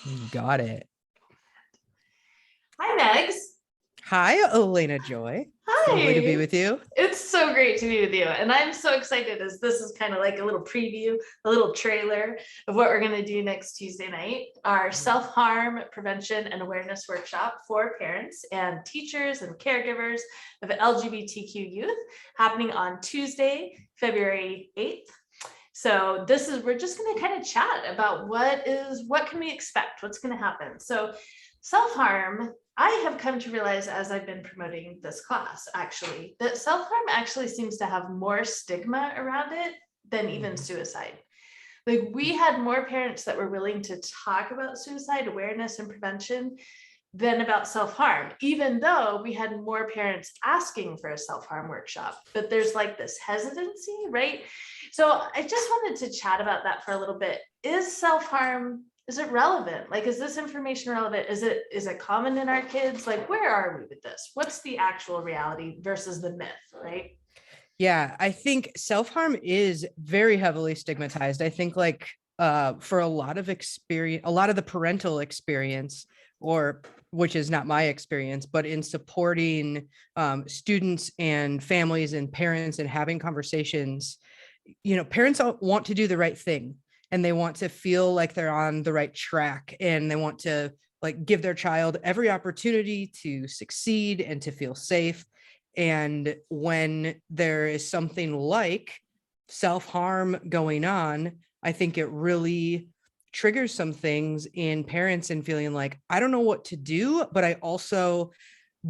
You got it. Hi, Megs. Hi, Elena Joy. It's lovely to be Hi. with you. It's so great to be with you. And I'm so excited as this is kind of like a little preview, a little trailer of what we're going to do next Tuesday night, our self-harm prevention and awareness workshop for parents and teachers and caregivers of LGBTQ youth happening on Tuesday, February 8th. So we're just going to kind of chat about what can we expect? What's going to happen? So self-harm, I have come to realize as I've been promoting this class, actually, that self-harm actually seems to have more stigma around it than even suicide. Like we had more parents that were willing to talk about suicide awareness and prevention than about self-harm, even though we had more parents asking for a self-harm workshop. But there's like this hesitancy, right? So I just wanted to chat about that for a little bit. Is self-harm, is it relevant? Like, is this information relevant? Is it common in our kids? Like, where are we with this? What's the actual reality versus the myth, right? Yeah, I think self-harm is very heavily stigmatized. I think for a lot of experience, a lot of the parental experience, or which is not my experience, but in supporting students and families and parents and having conversations, parents want to do the right thing and they want to feel like they're on the right track and they want to like give their child every opportunity to succeed and to feel safe. And when there is something like self-harm going on, I think it really triggers some things in parents and feeling like, I don't know what to do, but I also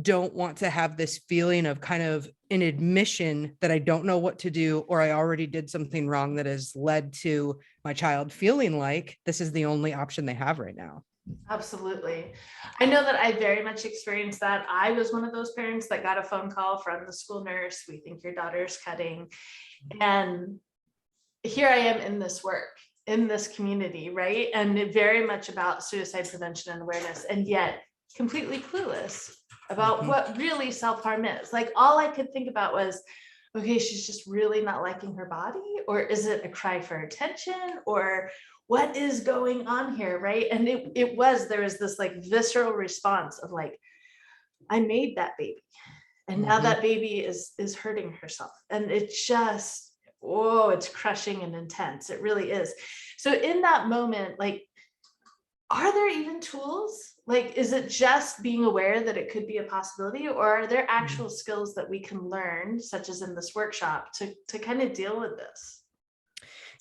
don't want to have this feeling of kind of an admission that I don't know what to do, or I already did something wrong that has led to my child feeling like this is the only option they have right now. Absolutely. I know that I very much experienced that. I was one of those parents that got a phone call from the school nurse. We think your daughter's cutting. And here I am in this work, in this community, right? And very much about suicide prevention and awareness, and yet completely clueless about what really self-harm is. Like all I could think about was, okay, she's just really not liking her body, or is it a cry for attention, or what is going on here, right? And there was this like visceral response of like, I made that baby, and now that baby is hurting herself, and it's just, whoa, it's crushing and intense. It really is. So in that moment, like, are there even tools? Like, is it just being aware that it could be a possibility, or are there actual skills that we can learn, such as in this workshop, to kind of deal with this?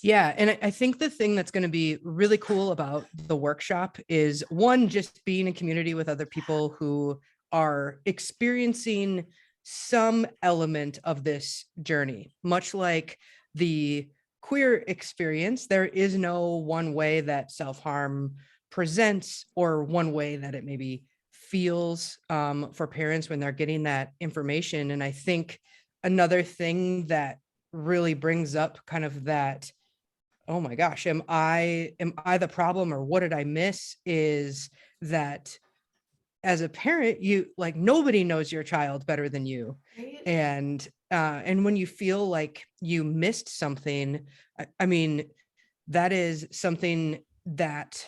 Yeah. And I think the thing that's going to be really cool about the workshop is one, just being in community with other people who are experiencing some element of this journey, much like the queer experience. There is no one way that self-harm presents or one way that it maybe feels for parents when they're getting that information. And I think another thing that really brings up kind of that, oh my gosh, am I the problem, or what did I miss, is that as a parent, you like, nobody knows your child better than you. Right? And when you feel like you missed something, I mean, that is something that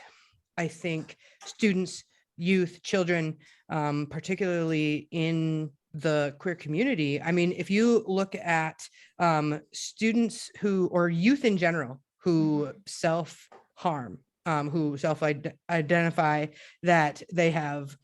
I think students, youth, children, particularly in the queer community, I mean, if you look at students who, or youth in general, who self-harm, who self-identify that they have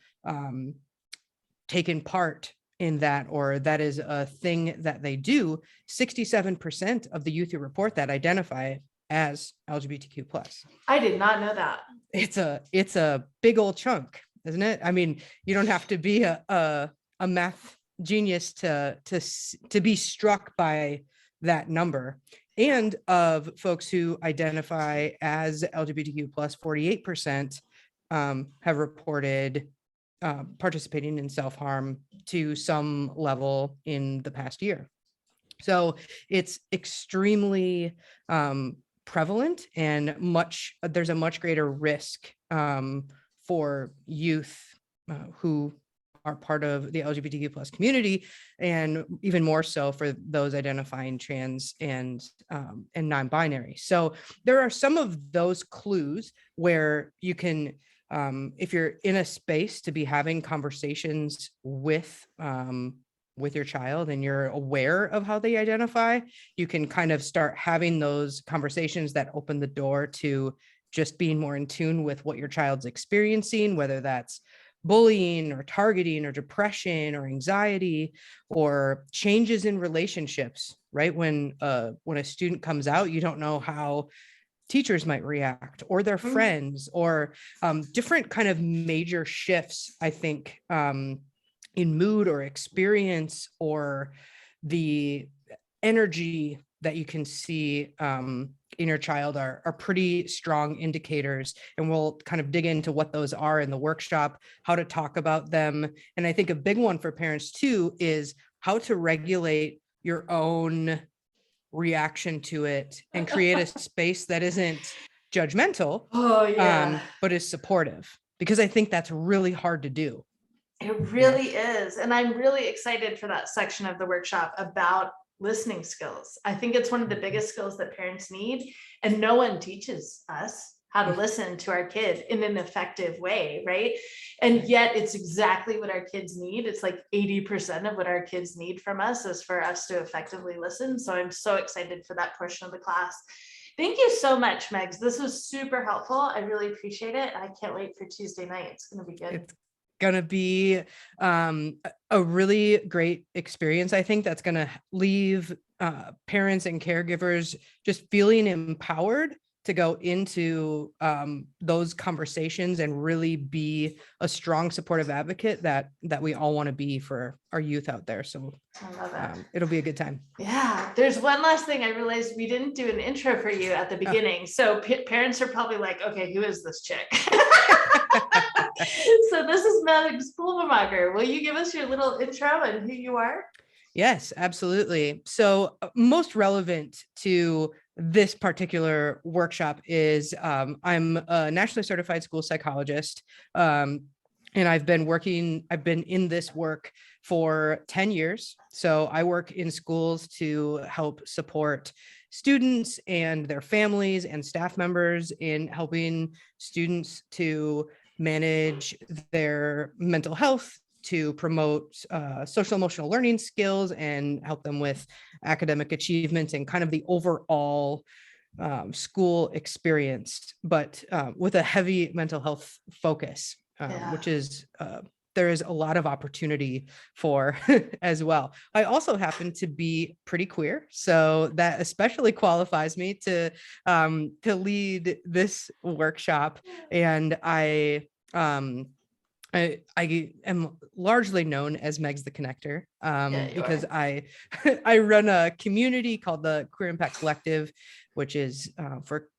taken part in that, or that is a thing that they do, 67% of the youth who report that identify as LGBTQ plus. I did not know that. It's a big old chunk, isn't it? I mean, you don't have to be a math genius to be struck by that number. And of folks who identify as LGBTQ plus, 48% have reported participating in self-harm to some level in the past year. So it's extremely prevalent, and there's a much greater risk for youth who are part of the LGBTQ plus community, and even more so for those identifying trans and non-binary. So there are some of those clues where you can if you're in a space to be having conversations with your child and you're aware of how they identify, you can kind of start having those conversations that open the door to just being more in tune with what your child's experiencing, whether that's bullying or targeting or depression or anxiety or changes in relationships, right? When a student comes out, you don't know how teachers might react or their friends or different kind of major shifts, I think, in mood or experience or the energy that you can see in your child are pretty strong indicators. And we'll kind of dig into what those are in the workshop, how to talk about them. And I think a big one for parents too is how to regulate your own reaction to it and create a space that isn't judgmental, but is supportive, because I think that's really hard to do. It really is. And I'm really excited for that section of the workshop about listening skills. I think it's one of the biggest skills that parents need, and no one teaches us how to listen to our kid in an effective way, right? And yet it's exactly what our kids need. It's like 80% of what our kids need from us is for us to effectively listen. So I'm so excited for that portion of the class. Thank you so much, Megs. This was super helpful. I really appreciate it. I can't wait for Tuesday night. It's going to be good. It's going to be a really great experience. I think that's going to leave parents and caregivers just feeling empowered to go into those conversations and really be a strong supportive advocate that we all want to be for our youth out there. So I love it. It'll be a good time. Yeah, there's one last thing I realized we didn't do an intro for you at the beginning. So parents are probably like, okay, who is this chick? So this is Megs Pulvermacher. Will you give us your little intro and who you are? Yes, absolutely. So most relevant to this particular workshop is I'm a nationally certified school psychologist. And I've been in this work for 10 years. So I work in schools to help support students and their families and staff members in helping students to manage their mental health, to promote social emotional learning skills and help them with academic achievements and kind of the overall school experience, but with a heavy mental health focus, which is there is a lot of opportunity for as well. I also happen to be pretty queer, so that especially qualifies me to lead this workshop. And I am largely known as Megs the Connector because I run a community called the Queer Impact Collective, which is for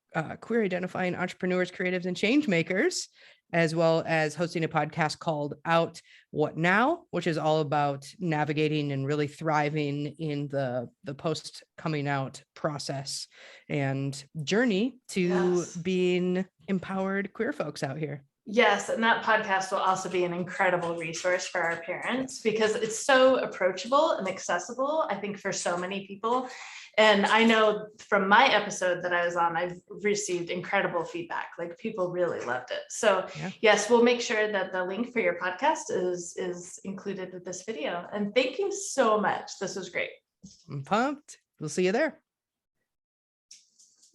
queer identifying entrepreneurs, creatives, and change makers, as well as hosting a podcast called Out What Now, which is all about navigating and really thriving in the post coming out process and journey to being empowered queer folks out here. Yes, and that podcast will also be an incredible resource for our parents because it's so approachable and accessible, I think, for so many people. And I know from my episode that I was on, I've received incredible feedback. Like people really loved it. So yes, we'll make sure that the link for your podcast is included with this video. And thank you so much. This was great. I'm pumped. We'll see you there.